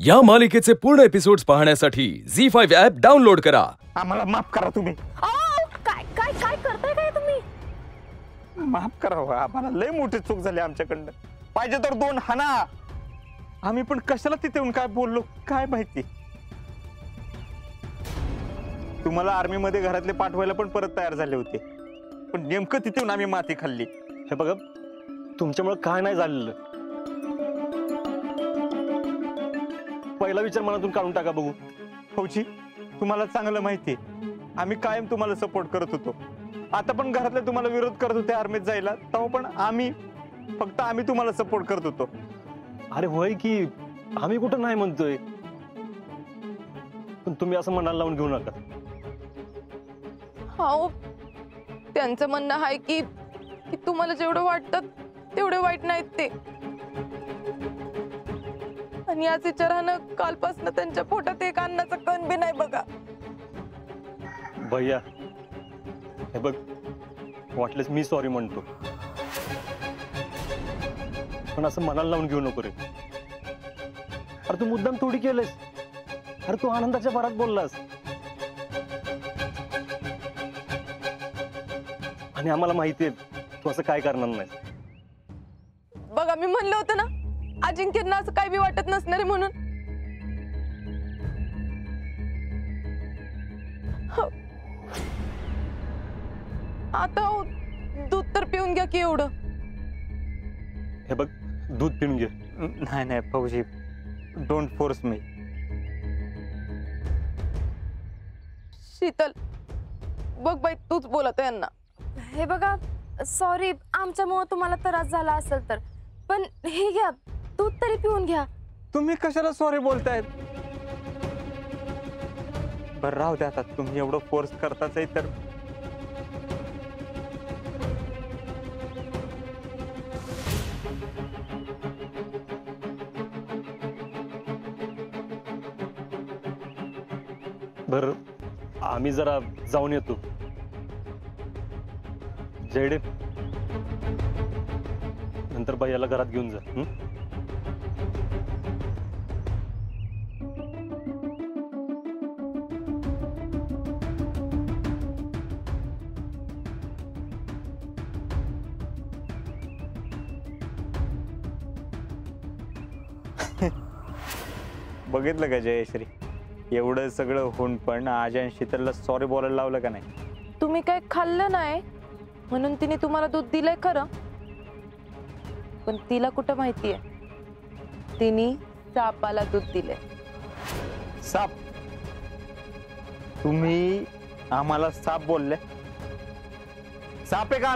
या मालिकेचे पूर्ण एपिसोड्स पाहण्यासाठी झी5 ॲप डाउनलोड करा। आम्हाला माफ करा तुम्ही। काय काय काय करताय काय तुम्ही? माफ करा हो, आम्हाला लय मोठी चूक झाली आमच्याकडनं। पाहिजे तर 2 हाना। आम्ही पण कशाला तिथे येऊन काय बोललो काय माहिती। तुम्हाला आर्मी मध्ये घरातले पाठवायला पण परत तयार झाले होते, पण नेमकं तिथे येऊन आम्ही माती खाल्ली। हे बघा, तुमच्यामुळे काय नाही झालेलं, पहिला विचार मनातून काढून टाका बघू। फौजी, तुम्हाला चांगलं माहिती, आम्ही कायम तुम्हाला सपोर्ट करत होतो। आता पण घरातले तुम्हाला विरोध करत होते आर्मीत जायला, तेव्हा पण आम्ही तुम्हाला सपोर्ट करत होतो। अरे होय की, आम्ही कुठं नाही म्हणतोय, पण तुम्ही असं मनाला लावून घेऊ नका। हो, त्यांचं म्हणणं आहे की तुम्हाला जेवढं वाटतं तेवढे वाईट नाहीत ते, आणि याच विचारानं कालपासून त्यांच्या पोटात एक अन्नाचा कण बी नाही बघा। भैया हे बघ, वाटलेस मी सॉरी म्हणतो, पण असं मनाला लावून घेऊ नको रे। अरे तू मुद्दाम थोडी केलेस, अरे तू आनंदाच्या भरात बोललास, आणि आम्हाला माहितीये तू असं काय करणार नाही। बघा, मी म्हणलं होतं ना अजिंक्यना असं काय बी वाटत नसणार आहे म्हणून। आता दूध तर पिऊन घ्या की एवढं। हे बघ, दूध पिऊन घे। नाही फौजी, डोंट फोर्स मी। शीतल, बघ बाई, तूच बोलत आहे यांना। हे बघा, सॉरी, आमच्यामुळे तुम्हाला त्रास झाला असेल तर, पण हे घ्या, दूध तरी पिऊन घ्या। तुम्ही कशाला सॉरी बोलतायत? बरं राहू द्या, आता तुम्ही एवढं फोर्स करताच आहे तर। बर, आम्ही जरा जाऊन येतो। जयडे, नंतर भैयाला घरात घेऊन जा। बघितलं का जयश्री, एवढं सगळं होऊन पण अजय आणि शीतलला सॉरी बोलायला लावलं का नाही? तुम्ही काय खाल्लं नाही म्हणून तिने तुम्हाला दूध दिलंय खरं, पण तिला कुठं माहितीये तिने सापाला दूध दिलंय। साप? तुम्ही आम्हाला साप बोलले? साप आहे का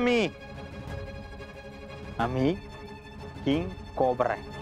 आम्ही किंग कोब्रा आहे।